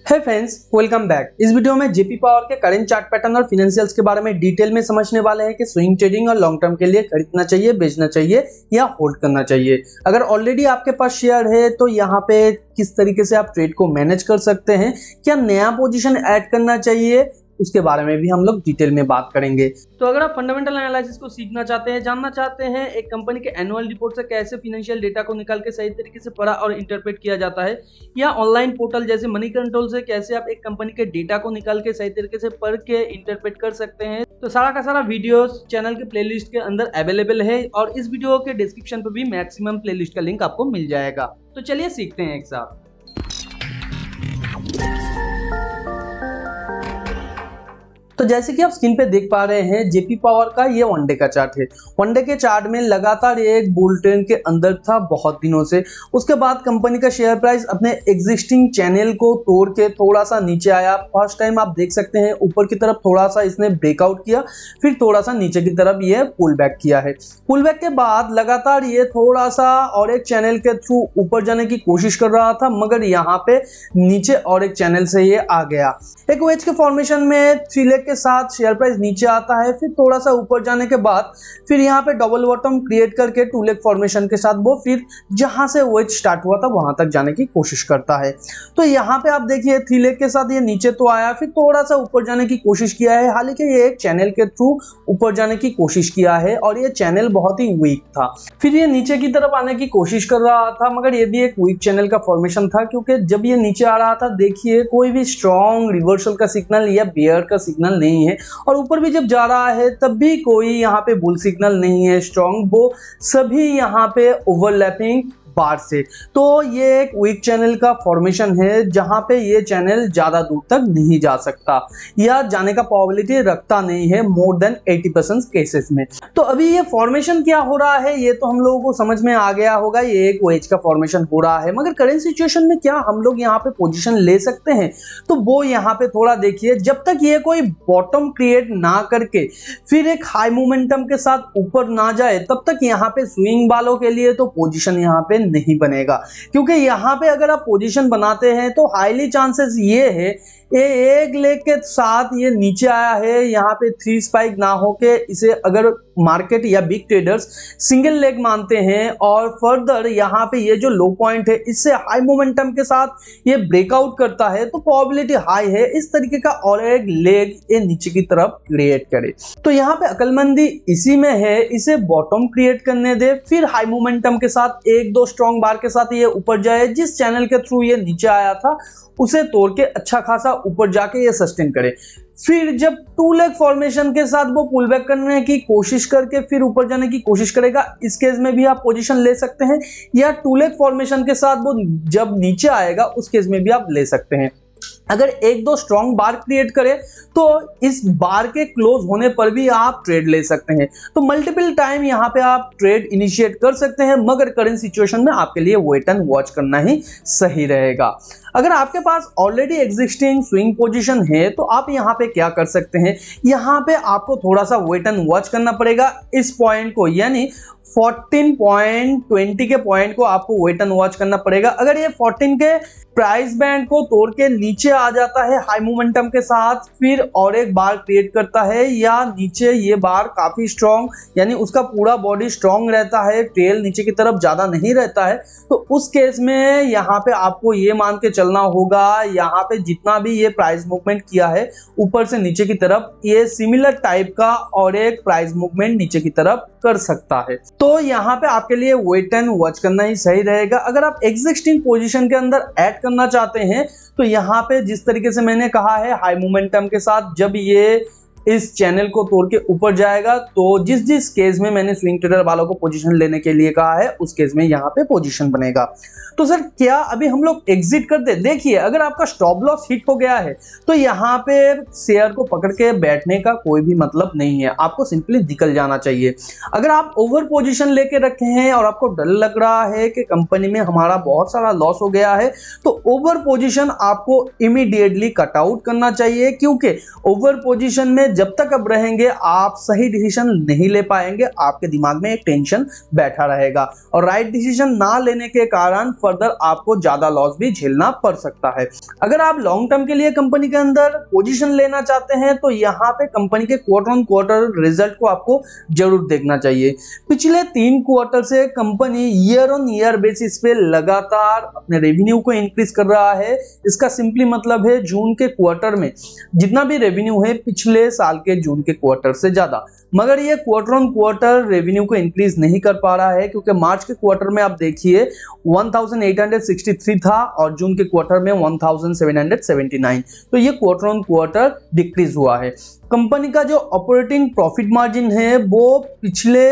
है friends, welcome back. इस video में जेपी पावर के करंट चार्ट पैटर्न और फाइनेंशियल्स के बारे में डिटेल में समझने वाले हैं कि स्विंग ट्रेडिंग और लॉन्ग टर्म के लिए खरीदना चाहिए, बेचना चाहिए या होल्ड करना चाहिए। अगर ऑलरेडी आपके पास शेयर है तो यहाँ पे किस तरीके से आप ट्रेड को मैनेज कर सकते हैं, क्या नया पोजीशन ऐड करना चाहिए, उसके बारे में भी हम लोग डिटेल में बात करेंगे। तो अगर आप फंडामेंटल एनालिसिस को सीखना चाहते हैं, जानना चाहते हैं एक कंपनी के एनुअल रिपोर्ट से कैसे फाइनेंशियल डेटा को निकाल के सही तरीके से पढ़ा और इंटरप्रेट किया जाता है, या ऑनलाइन पोर्टल जैसे मनी कंट्रोल से कैसे आप एक कंपनी के डेटा को निकाल के सही तरीके से पढ़ के इंटरप्रेट कर सकते हैं, तो सारा का सारा वीडियोस चैनल के प्लेलिस्ट के अंदर अवेलेबल है और इस वीडियो के डिस्क्रिप्शन पर भी मैक्सिमम प्लेलिस्ट का लिंक आपको मिल जाएगा। तो चलिए सीखते हैं एक साथ। तो जैसे कि आप स्क्रीन पे देख पा रहे हैं, जेपी पावर का ये वनडे का चार्ट है। वनडे के चार्ट में लगातार एक बुल ट्रेंड के अंदर था बहुत दिनों से। उसके बाद कंपनी का शेयर प्राइस अपने एग्जिस्टिंग चैनल को तोड़ के थोड़ा सा नीचे आया। फर्स्ट टाइम आप देख सकते हैं ऊपर की तरफ थोड़ा सा इसने ब्रेकआउट किया, फिर थोड़ा सा नीचे की तरफ ये पुल बैक किया है। पुल बैक के बाद लगातार ये थोड़ा सा और एक चैनल के थ्रू ऊपर जाने की कोशिश कर रहा था, मगर यहाँ पे नीचे और एक चैनल से ये आ गया। एक वेज के फॉर्मेशन में 3 लेग के साथ शेयर प्राइस नीचे आता है, फिर थोड़ा सा ऊपर जाने के बाद फिर यहाँ पे डबल बॉटम क्रिएट करके 2 लेग फॉर्मेशन के साथ वो फिर जहां से वेज स्टार्ट हुआ था वहां तक जाने की कोशिश करता है। तो यहाँ पे आप देखिए 3 लेग के साथ ये नीचे तो आया, फिर थोड़ा सा ऊपर जाने की कोशिश किया है। हालांकि ये एक चैनल के थ्रू ऊपर जाने की कोशिश किया है और ये चैनल बहुत ही वीक था। फिर ये नीचे की तरफ आने की कोशिश कर रहा था, मगर ये भी एक वीक चैनल का फॉर्मेशन था, क्योंकि जब ये नीचे आ रहा था देखिए कोई भी स्ट्रॉन्ग रिवर्सल का सिग्नल या बेयर का सिग्नल नहीं है, और ऊपर भी जब जा रहा है तब भी कोई यहाँ पे बुल सिग्नल नहीं है स्ट्रॉन्ग, वो सभी यहाँ पे ओवरलैपिंग बार से। तो ये एक वीक चैनल का फॉर्मेशन है जहां पे ये चैनल ज्यादा दूर तक नहीं जा सकता या जाने का प्रोबेबिलिटी रखता नहीं है मोर देन 80% केसेस में। तो अभी ये फॉर्मेशन क्या हो रहा है ये तो हम लोगों को समझ में आ गया होगा, ये एक वेज का फॉर्मेशन हो रहा है। मगर करंट सिचुएशन में क्या हम लोग यहाँ पे पोजीशन ले सकते हैं, तो वो यहाँ पे थोड़ा देखिए। जब तक ये कोई बॉटम क्रिएट ना करके फिर एक हाई मोमेंटम के साथ ऊपर ना जाए, तब तक यहाँ पे स्विंग वालों के लिए तो पोजीशन यहाँ पे नहीं बनेगा। क्योंकि यहाँ पे अगर आप पोजीशन बनाते हैं तो हाईली चांसेस ये है एक लेग के साथ ये नीचे आया है, यहाँ पे 3 स्पाइक ना होके इसे अगर मार्केट या बिग ट्रेडर्स सिंगल लेग मानते हैं और फर्दर यहाँ पे ये जो लो पॉइंट है इससे हाई मोमेंटम के साथ ये ब्रेकआउट करता है, तो प्रोबेबिलिटी हाई है इस तरीके का और एक लेग ये नीचे की तरफ क्रिएट करे। तो यहाँ पे अकलमंदी इसी में है, इसे बॉटम क्रिएट करने दे, फिर हाई मोमेंटम के साथ 1-2 स्ट्रॉन्ग बार के साथ ये ऊपर जाए। जिस चैनल के थ्रू ये नीचे आया था उसे तोड़ के अच्छा खासा ऊपर जाके ये सस्टेन करे। फिर जब 2 लेग फॉर्मेशन के साथ वो पुल बैक करने की कोशिश करके फिर ऊपर जाने की कोशिश करेगा, इस केस में भी आप पोजीशन ले सकते हैं, या 2 लेग फॉर्मेशन के साथ वो जब नीचे आएगा उस केस में भी आप ले सकते हैं। अगर 1-2 स्ट्रॉन्ग बार क्रिएट करे तो इस बार के क्लोज होने पर भी आप ट्रेड ले सकते हैं। तो मल्टीपल टाइम यहाँ पे आप ट्रेड इनिशिएट कर सकते हैं, मगर करंट सिचुएशन में आपके लिए वेट एंड वॉच करना ही सही रहेगा। अगर आपके पास ऑलरेडी एग्जिस्टिंग स्विंग पोजीशन है तो आप यहाँ पे क्या कर सकते हैं, यहाँ पे आपको थोड़ा सा वेट एंड वॉच करना पड़ेगा। इस पॉइंट को यानी 14.20 के पॉइंट को आपको वेट एंड वॉच करना पड़ेगा। अगर ये 14 के प्राइस बैंड को तोड़ के नीचे आ जाता है हाई मोमेंटम के साथ, फिर और एक बार क्रिएट करता है, या नीचे ये बार काफी स्ट्रॉन्ग यानी उसका पूरा बॉडी स्ट्रॉन्ग रहता है, टेल नीचे की तरफ ज्यादा नहीं रहता है, तो उस केस में यहाँ पे आपको ये मान के चलना होगा यहाँ पे जितना भी ये प्राइस मूवमेंट किया है ऊपर से नीचे की तरफ, ये सिमिलर टाइप का और एक प्राइस मूवमेंट नीचे की तरफ कर सकता है। तो यहाँ पे आपके लिए वेट एंड वॉच करना ही सही रहेगा। अगर आप एग्जिस्टिंग पोजीशन के अंदर ऐड करना चाहते हैं तो यहाँ पे जिस तरीके से मैंने कहा है हाई मोमेंटम के साथ जब ये इस चैनल को तोड़ के ऊपर जाएगा, तो जिस केस में मैंने स्विंग ट्रेडर वालों को पोजीशन लेने के लिए कहा है उस केस में यहाँ पे पोजीशन बनेगा। तो सर क्या अभी हम लोग एग्जिट कर दे? देखिए अगर आपका स्टॉप लॉस हिट हो गया है तो यहाँ पे शेयर को पकड़ के बैठने का कोई भी मतलब नहीं है, आपको सिंपली निकल जाना चाहिए। अगर आप ओवर पोजीशन लेके रखे हैं और आपको डर लग रहा है कि कंपनी में हमारा बहुत सारा लॉस हो गया है, तो ओवर पोजीशन आपको इमीडिएटली कट आउट करना चाहिए, क्योंकि ओवर पोजीशन में जब तक अब रहेंगे आप सही डिसीजन नहीं ले पाएंगे, आपके दिमाग में एक टेंशन बैठा रहेगा और राइट डिसीजन ना लेने के कारण फर्दर आपको ज्यादा लॉस भी झेलना पड़ सकता है। अगर आप लॉन्ग टर्म के लिए कंपनी के अंदर पोजीशन लेना चाहते हैं तो यहाँ पे कंपनी के क्वार्टर ऑन क्वार्टर रिजल्ट को आपको जरूर देखना चाहिए। पिछले 3 क्वार्टर से company year on year basis पे लगातार अपने रेवेन्यू को इंक्रीज कर रहा है। इसका सिंपली मतलब है जून के क्वार्टर में जितना भी रेवेन्यू है पिछले साल के जून के क्वार्टर से ज्यादा, मगर ये क्वार्टर ऑन क्वार्टर रेवेन्यू को इंक्रीज नहीं कर पा रहा है क्योंकि मार्च के क्वार्टर में आप देखिए 1863 था और जून के क्वार्टर में 1779, तो ये क्वार्टर ऑन क्वार्टर डिक्रीज हुआ है। कंपनी का जो ऑपरेटिंग प्रॉफिट मार्जिन है वो पिछले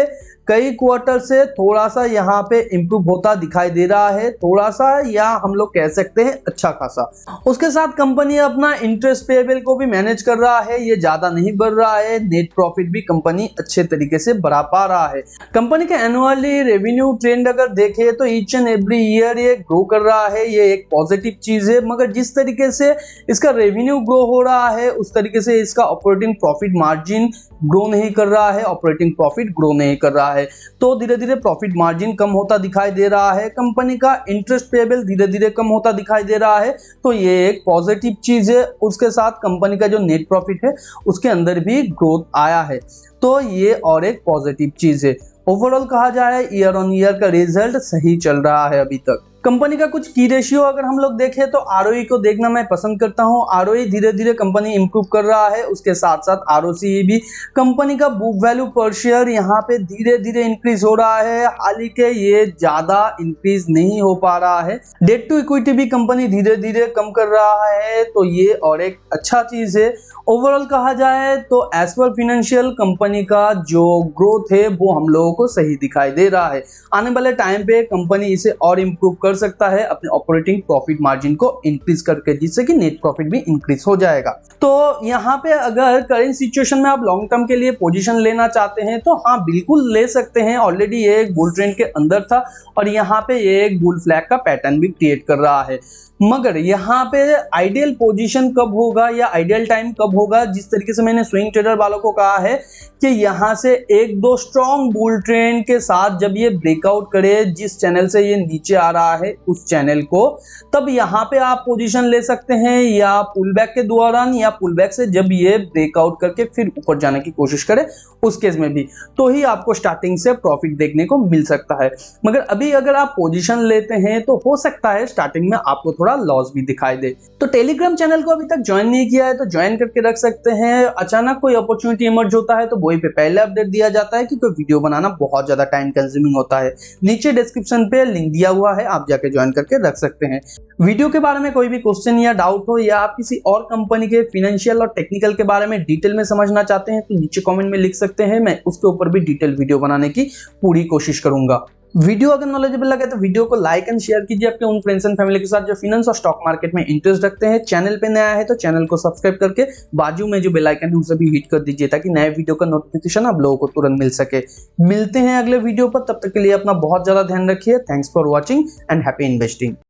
कई क्वार्टर से थोड़ा सा यहाँ पे इंप्रूव होता दिखाई दे रहा है, थोड़ा सा या हम लोग कह सकते हैं अच्छा खासा। उसके साथ कंपनी अपना इंटरेस्ट पेएबल को भी मैनेज कर रहा है, ये ज्यादा नहीं बढ़ रहा है। नेट प्रॉफिट भी कंपनी अच्छे तरीके से बढ़ा पा रहा है। कंपनी के एनुअली रेवेन्यू ट्रेंड अगर देखें तो ईच एंड एवरी ईयर ये ग्रो कर रहा है, ये एक पॉजिटिव चीज है, मगर जिस तरीके से इसका रेवेन्यू ग्रो हो रहा है उस तरीके से इसका ऑपरेटिंग प्रॉफिट मार्जिन ग्रो नहीं कर रहा है, ऑपरेटिंग प्रॉफिट ग्रो नहीं कर रहा है, तो धीरे धीरे प्रॉफिट मार्जिन कम होता दिखाई दे रहा है। कंपनी का इंटरेस्ट पेएबल धीरे धीरे कम होता दिखाई दे रहा है, तो ये एक पॉजिटिव चीज है। उसके साथ कंपनी का जो नेट प्रॉफिट है उसके अंदर भी ग्रोथ आया है, तो ये और एक पॉजिटिव चीज है। ओवरऑल कहा जाए ईयर ऑन ईयर का रिजल्ट सही चल रहा है अभी तक। कंपनी का कुछ की रेशियो अगर हम लोग देखें तो आरओई को देखना मैं पसंद करता हूं। आरओई धीरे धीरे कंपनी इंप्रूव कर रहा है, उसके साथ साथ आरओसीई भी। कंपनी का बुक वैल्यू पर शेयर यहाँ पे धीरे धीरे इंक्रीज हो रहा है, हालांकि के ये ज्यादा इंक्रीज नहीं हो पा रहा है। डेट टू इक्विटी भी कंपनी धीरे धीरे कम कर रहा है, तो ये और एक अच्छा चीज है। ओवरऑल कहा जाए तो एज पर फाइनेंशियल कंपनी का जो ग्रोथ है वो हम लोगों को सही दिखाई दे रहा है। आने वाले टाइम पे कंपनी इसे और इम्प्रूव कर सकता है अपने ऑपरेटिंग प्रॉफिट मार्जिन को इंक्रीज करके, जिससे कि नेट प्रॉफिट भी इंक्रीज हो जाएगा। तो यहाँ पे अगर करेंट सिचुएशन में आप लॉन्ग टर्म के लिए पोजीशन लेना चाहते हैं तो हाँ बिल्कुल ले सकते हैं। ऑलरेडी ये एक बुल ट्रेंड के अंदर था और यहाँ पे ये एक बुल फ्लैग का पैटर्न भी क्रिएट कर रहा है, मगर यहाँ पे आइडियल पोजीशन कब होगा या आइडियल टाइम कब होगा, जिस तरीके से मैंने स्विंग ट्रेडर वालों को कहा है कि यहाँ से 1-2 स्ट्रॉन्ग बुल ट्रेंड के साथ जब ये ब्रेकआउट करे, जिस चैनल से ये नीचे आ रहा है उस चैनल को, तब यहाँ पे आप पोजीशन ले सकते हैं, या पुल बैक के दौरान या पुल बैक से जब ये ब्रेकआउट करके फिर ऊपर जाने की कोशिश करे उस केस में भी, तो ही आपको स्टार्टिंग से प्रॉफिट देखने को मिल सकता है। मगर अभी अगर आप पोजीशन लेते हैं तो हो सकता है स्टार्टिंग में आपको थोड़ा लॉस भी दिखाई दे। तो टेलीग्राम चैनल को अभी तक ज्वाइन नहीं किया है तो ज्वाइन करके रख सकते हैं। अचानक कोई अपॉर्चुनिटी इमर्ज होता है तो वही पे पहले अपडेट दिया जाता है, क्योंकि वीडियो बनाना बहुत ज्यादा टाइम कंज्यूमिंग होता है। नीचे डिस्क्रिप्शन पे लिंक दिया हुआ है, आप जाके ज्वाइन करके रख सकते हैं। वीडियो के बारे में कोई भी क्वेश्चन या डाउट हो, या आप किसी और कंपनी के फाइनेंशियल और टेक्निकल के बारे में डिटेल में समझना चाहते हैं तो नीचे कमेंट में लिख सकते हैं, मैं उसके ऊपर भी डिटेल वीडियो बनाने की पूरी कोशिश करूंगा। वीडियो अगर नॉलेजेबल लगे तो वीडियो को लाइक एंड शेयर कीजिए अपने उन फ्रेंड्स एंड फैमिली के साथ जो फाइनेंस और स्टॉक मार्केट में इंटरेस्ट रखते हैं। चैनल पे नया है तो चैनल को सब्सक्राइब करके बाजू में जो बेल आइकन है उसे भी हिट कर दीजिए, ताकि नए वीडियो का नोटिफिकेशन आप लोगों को तुरंत मिल सके। मिलते हैं अगले वीडियो पर, तब तक के लिए अपना बहुत ज्यादा ध्यान रखिए। Thanks for watching and happy investing.